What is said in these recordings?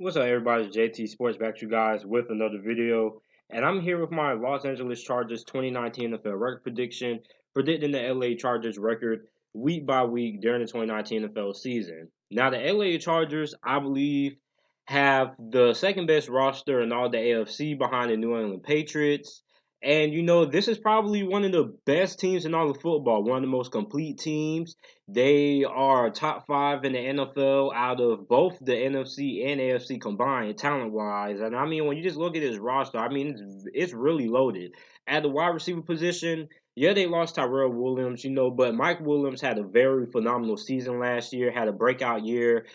What's up, everybody? It's JT Sports back to you guys with another video. And I'm here with my Los Angeles Chargers 2019 NFL record prediction, predicting the LA Chargers record week by week during the 2019 NFL season. Now, the LA Chargers, I believe, have the second best roster in all the AFC behind the New England Patriots. And this is probably one of the best teams in all of football, one of the most complete teams. They are top five in the NFL out of both the NFC and AFC combined, talent wise. And I mean, when you just look at his roster, I mean, it's really loaded. At the wide receiver position, yeah, they lost Tyrell Williams, but Mike Williams had a very phenomenal season last year, had a breakout year.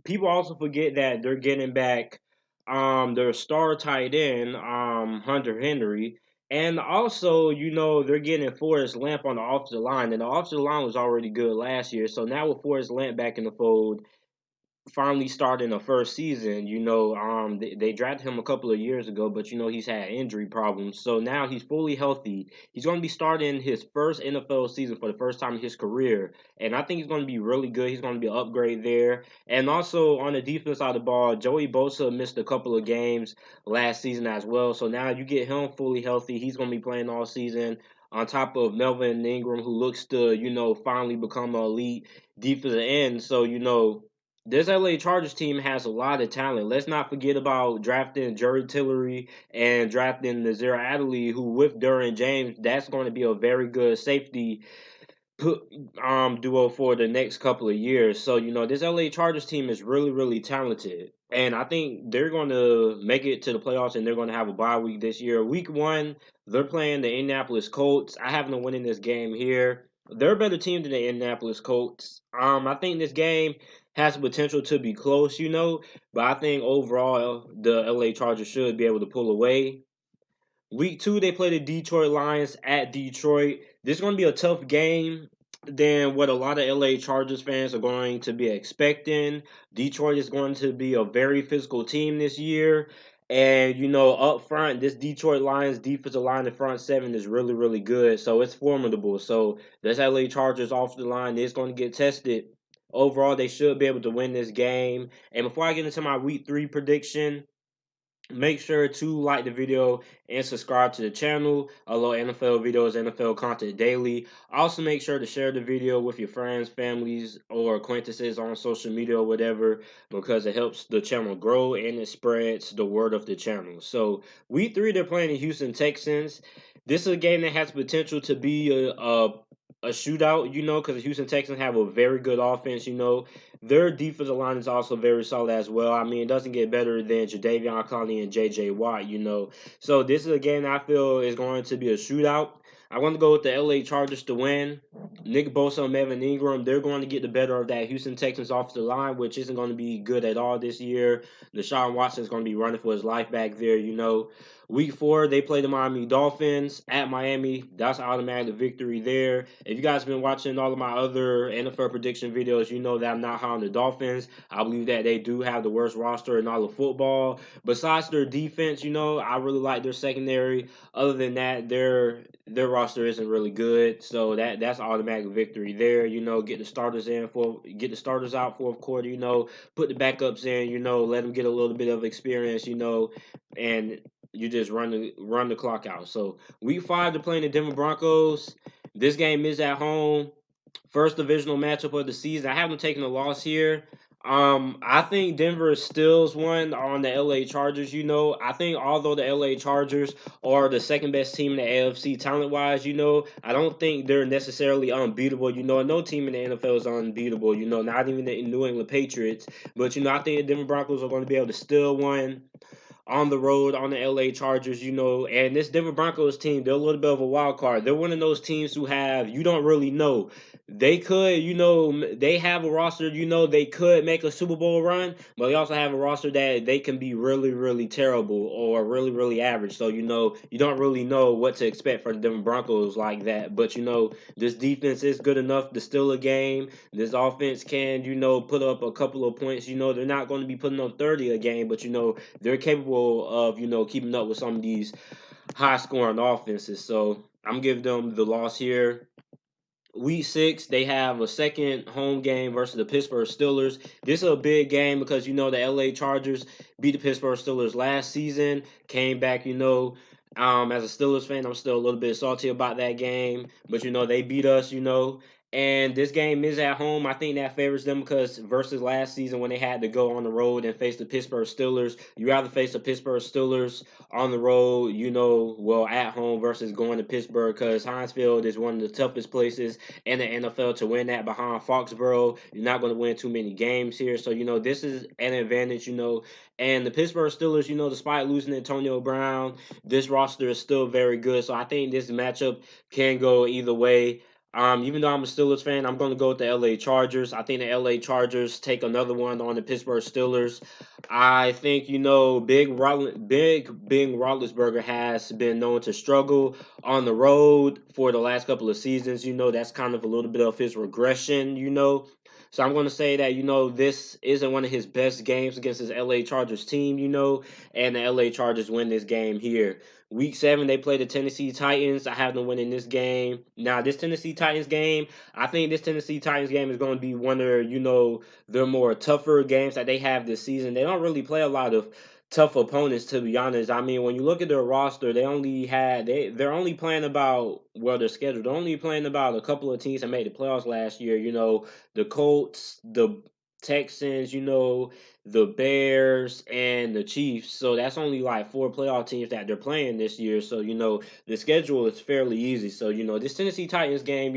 People also forget that they're getting back their star tight end, Hunter Henry. And also, they're getting Forrest Lamp on the offensive line. And the offensive line was already good last year. So now with Forrest Lamp back in the fold, finally starting the first season, they drafted him a couple of years ago, but he's had injury problems. So now he's fully healthy. He's going to be starting his first NFL season for the first time in his career, and I think he's going to be really good. He's going to be an upgrade there. And also on the defense side of the ball, Joey Bosa missed a couple of games last season as well. So now you get him fully healthy. He's going to be playing all season. On top of Melvin Ingram, who looks to, finally become an elite defensive end. So, this LA Chargers team has a lot of talent. Let's not forget about drafting Jerry Tillery and drafting Nazir Adderley, who with Derwin James, that's going to be a very good safety duo for the next couple of years. So, this LA Chargers team is really, really talented. And I think they're going to make it to the playoffs and they're going to have a bye week this year. Week one, they're playing the Indianapolis Colts. I have them winning this game here. They're a better team than the Indianapolis Colts. I think this game has the potential to be close, but I think overall the LA Chargers should be able to pull away. Week two, they play the Detroit Lions at Detroit. This is going to be a tough game than what a lot of LA Chargers fans are going to be expecting. Detroit is going to be a very physical team this year. And, up front, this Detroit Lions defensive line, the front seven is really, really good. So it's formidable. So this LA Chargers off the line is going to get tested. Overall, they should be able to win this game. And before I get into my week three prediction, make sure to like the video and subscribe to the channel. Although NFL videos, NFL content daily. Also, make sure to share the video with your friends, families, or acquaintances on social media or whatever, because it helps the channel grow and it spreads the word of the channel. So, week three, they're playing the Houston Texans. This is a game that has potential to be a shootout, because the Houston Texans have a very good offense, Their defensive line is also very solid as well. I mean, it doesn't get better than Jadeveon Clowney and J.J. Watt, So this is a game I feel is going to be a shootout. I want to go with the L.A. Chargers to win. Nick Bosa and Melvin Ingram, they're going to get the better of that Houston Texans offensive line, which isn't going to be good at all this year. Deshaun Watson is going to be running for his life back there, Week four, they play the Miami Dolphins at Miami. That's automatic victory there. If you guys have been watching all of my other NFL prediction videos, you know that I'm not high on the Dolphins. I believe that they do have the worst roster in all of football. Besides their defense, I really like their secondary. Other than that, their roster isn't really good. So that's automatic victory there. Get the starters out fourth quarter, put the backups in, let them get a little bit of experience, and you just run the clock out. So week five, they're playing the Denver Broncos. This game is at home. First divisional matchup of the season. I haven't taken a loss here. I think Denver steals one on the LA Chargers. I think although the LA Chargers are the second best team in the AFC talent wise, I don't think they're necessarily unbeatable. No team in the NFL is unbeatable. Not even the New England Patriots. But I think the Denver Broncos are going to be able to steal one on the road on the LA Chargers, and this Denver Broncos team, they're a little bit of a wild card. They're one of those teams who you don't really know. They could, they have a roster, they could make a Super Bowl run, but they also have a roster that they can be really, really terrible or really, really average. So, you don't really know what to expect for the Denver Broncos like that. But, this defense is good enough to steal a game. This offense can, put up a couple of points. They're not going to be putting up 30 a game, but, they're capable of, keeping up with some of these high-scoring offenses. So I'm giving them the loss here. week 6, they have a second home game versus the Pittsburgh Steelers. This is a big game because the LA Chargers beat the Pittsburgh Steelers last season, came back, as a Steelers fan, I'm still a little bit salty about that game, but they beat us, and this game is at home. I think that favors them because versus last season when they had to go on the road and face the Pittsburgh Steelers, you rather face the Pittsburgh Steelers on the road, at home versus going to Pittsburgh because Heinz Field is one of the toughest places in the NFL to win that behind Foxborough. You're not going to win too many games here. So, this is an advantage, And the Pittsburgh Steelers, despite losing Antonio Brown, this roster is still very good. So I think this matchup can go either way. Even though I'm a Steelers fan, I'm going to go with the LA Chargers. I think the LA Chargers take another one on the Pittsburgh Steelers. I think Big Roethlisberger has been known to struggle on the road for the last couple of seasons. That's kind of a little bit of his regression. So I'm going to say that this isn't one of his best games against his LA Chargers team. And the LA Chargers win this game here. Week 7, they play the Tennessee Titans. I have them winning this game. Now, this Tennessee Titans game, I think this Tennessee Titans game is going to be one of, their more tougher games that they have this season. They don't really play a lot of tough opponents, to be honest. I mean, when you look at their roster, they're only playing about, well, their schedule. They're only playing about a couple of teams that made the playoffs last year. The Colts, the Texans, the Bears and the Chiefs. So that's only like 4 playoff teams that they're playing this year. So, the schedule is fairly easy. So, this Tennessee Titans game,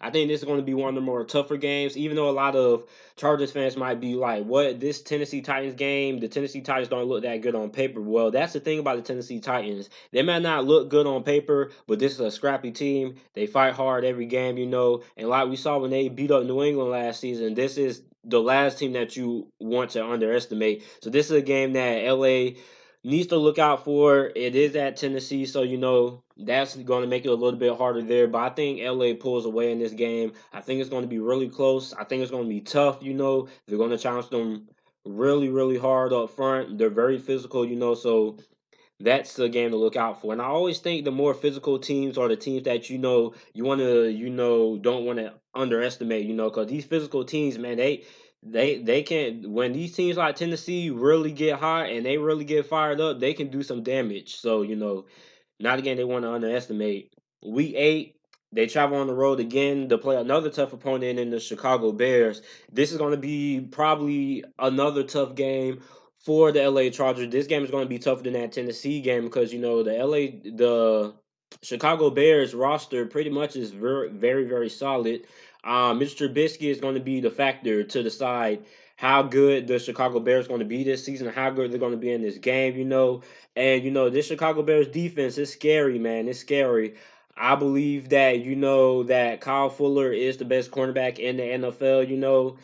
I think this is going to be one of the more tougher games, even though a lot of Chargers fans might be like, what, this Tennessee Titans game, the Tennessee Titans don't look that good on paper. Well, that's the thing about the Tennessee Titans. They might not look good on paper, but this is a scrappy team. They fight hard every game, and like we saw when they beat up New England last season, this is the last team that you want to underestimate. So this is a game that LA needs to look out for. It is at Tennessee, so that's going to make it a little bit harder there. But I think LA pulls away in this game. I think it's going to be really close. I think it's going to be tough. They're going to challenge them really, really hard up front. They're very physical. So that's the game to look out for. And I always think the more physical teams are the teams that you want to don't want to underestimate. Because these physical teams, man, they can, when these teams like Tennessee really get hot and they really get fired up, they can do some damage. So not again they want to underestimate. Week 8, they travel on the road again to play another tough opponent in the Chicago Bears. This is going to be probably another tough game for the LA Chargers. This game is going to be tougher than that Tennessee game because the Chicago Bears roster pretty much is very, very, very solid. Mr. Trubisky is going to be the factor to decide how good the Chicago Bears are going to be this season, how good they're going to be in this game, And this Chicago Bears defense is scary, man. It's scary. I believe that that Kyle Fuller is the best cornerback in the NFL.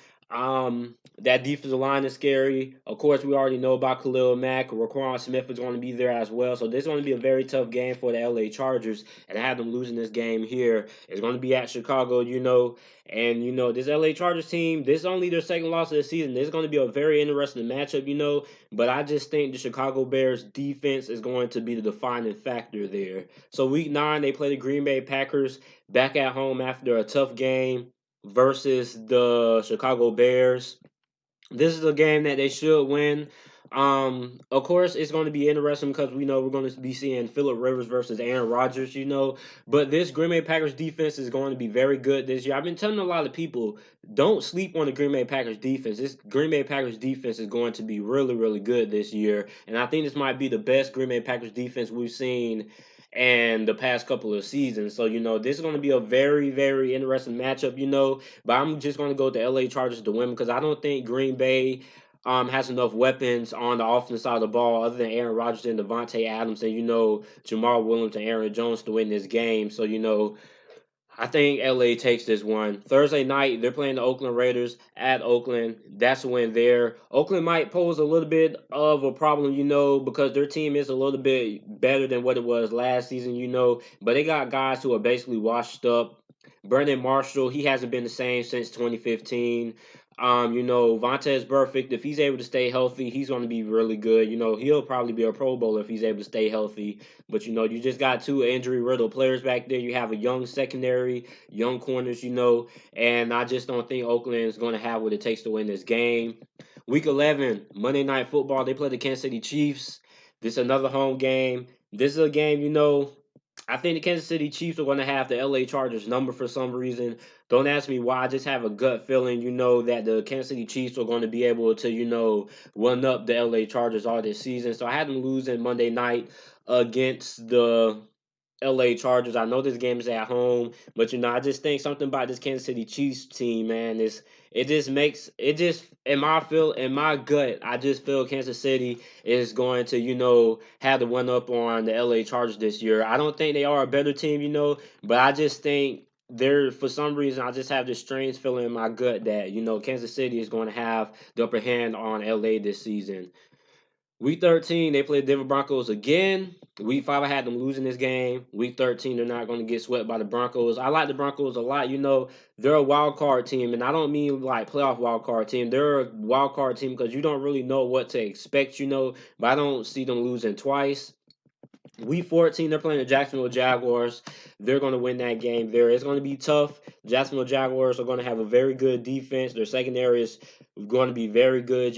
That defensive line is scary. Of course, we already know about Khalil Mack. Raquan Smith is going to be there as well. So this is going to be a very tough game for the LA Chargers, and I have them losing this game here. It's going to be at Chicago, and this LA Chargers team. This is only their second loss of the season. This is going to be a very interesting matchup, But I just think the Chicago Bears defense is going to be the defining factor there. So week 9, they play the Green Bay Packers back at home after a tough game versus the Chicago Bears. This is a game that they should win. Of course, it's going to be interesting because we know we're going to be seeing Phillip Rivers versus Aaron Rodgers, But this Green Bay Packers defense is going to be very good this year. I've been telling a lot of people, don't sleep on the Green Bay Packers defense. This Green Bay Packers defense is going to be really, really good this year. And I think this might be the best Green Bay Packers defense we've seen and the past couple of seasons. So, this is going to be a very, very interesting matchup, But I'm just going to go with the LA Chargers to win because I don't think Green Bay has enough weapons on the offensive side of the ball other than Aaron Rodgers and Devontae Adams and, Jamal Williams and Aaron Jones to win this game. So, I think LA takes this one. Thursday night, they're playing the Oakland Raiders at Oakland. That's a win there. Oakland might pose a little bit of a problem, because their team is a little bit better than what it was last season, But they got guys who are basically washed up. Brandon Marshall, he hasn't been the same since 2015. Vontez Burfict, if he's able to stay healthy, he's going to be really good. He'll probably be a Pro Bowler if he's able to stay healthy. But you just got two injury riddled players back there. You have a young secondary, young corners, and I just don't think Oakland is going to have what it takes to win this game. Week 11, Monday Night Football. They play the Kansas City Chiefs. This is another home game. This is a game, I think the Kansas City Chiefs are going to have the LA Chargers number for some reason. Don't ask me why. I just have a gut feeling, that the Kansas City Chiefs are going to be able to, run up the LA Chargers all this season. So I had them losing Monday night against the LA Chargers. I know this game is at home, but I just think something about this Kansas City Chiefs team, man, is it just makes it just in my gut, I just feel Kansas City is going to, have the one up on the LA Chargers this year. I don't think they are a better team, but I just think they're for some reason I just have this strange feeling in my gut that, Kansas City is going to have the upper hand on LA this season. Week 13, they played the Denver Broncos again. Week 5, I had them losing this game. Week 13, they're not going to get swept by the Broncos. I like the Broncos a lot. They're a wild card team, and I don't mean like playoff wild card team. They're a wild card team because you don't really know what to expect, but I don't see them losing twice. Week 14, they're playing the Jacksonville Jaguars. They're going to win that game there. It's going to be tough. Jacksonville Jaguars are going to have a very good defense. Their secondary is going to be very good,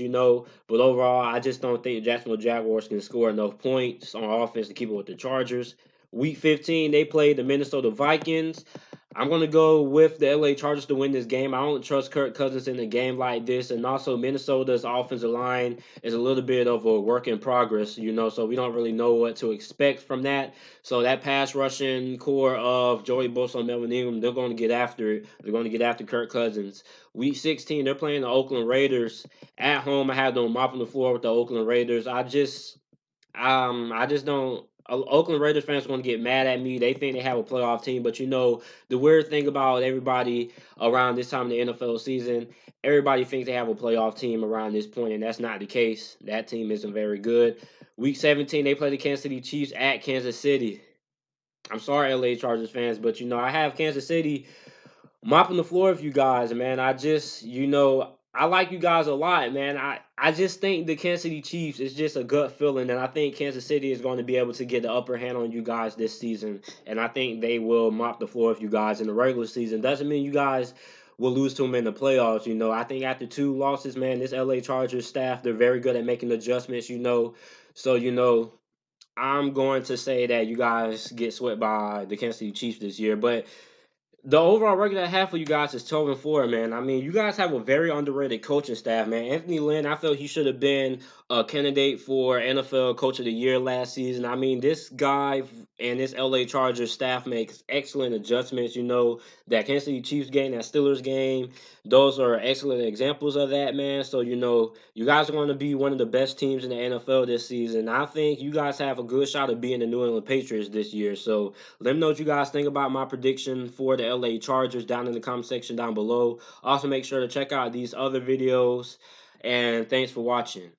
But overall, I just don't think the Jacksonville Jaguars can score enough points on offense to keep up with the Chargers. Week 15, they played the Minnesota Vikings. I'm going to go with the LA Chargers to win this game. I don't trust Kirk Cousins in a game like this. And also, Minnesota's offensive line is a little bit of a work in progress, so we don't really know what to expect from that. So, that pass rushing core of Joey Bosa and Melvin Ingram, they're going to get after it. They're going to get after Kirk Cousins. Week 16, they're playing the Oakland Raiders at home. I have them mopping the floor with the Oakland Raiders. I just don't. Oakland Raiders fans are going to get mad at me. They think they have a playoff team, but the weird thing about everybody around this time of the NFL season, everybody thinks they have a playoff team around this point, and that's not the case. That team isn't very good. Week 17, they play the Kansas City Chiefs at Kansas City. I'm sorry, LA Chargers fans, but I have Kansas City mopping the floor with you guys, man. I like you guys a lot, man. I just think the Kansas City Chiefs is just a gut feeling, and I think Kansas City is going to be able to get the upper hand on you guys this season, and I think they will mop the floor with you guys in the regular season. Doesn't mean you guys will lose to them in the playoffs. I think after two losses, man, this LA Chargers staff, they're very good at making adjustments. So I'm going to say that you guys get swept by the Kansas City Chiefs this year, but the overall record I have for you guys is 12-4, man. I mean, you guys have a very underrated coaching staff, man. Anthony Lynn, I felt he should have been a candidate for NFL Coach of the Year last season. I mean, this guy and this LA Chargers staff makes excellent adjustments. That Kansas City Chiefs game, that Steelers game, those are excellent examples of that, man. So, you guys are going to be one of the best teams in the NFL this season. I think you guys have a good shot of being the New England Patriots this year. So, let me know what you guys think about my prediction for the LA Chargers down in the comment section down below. Also, make sure to check out these other videos. And thanks for watching.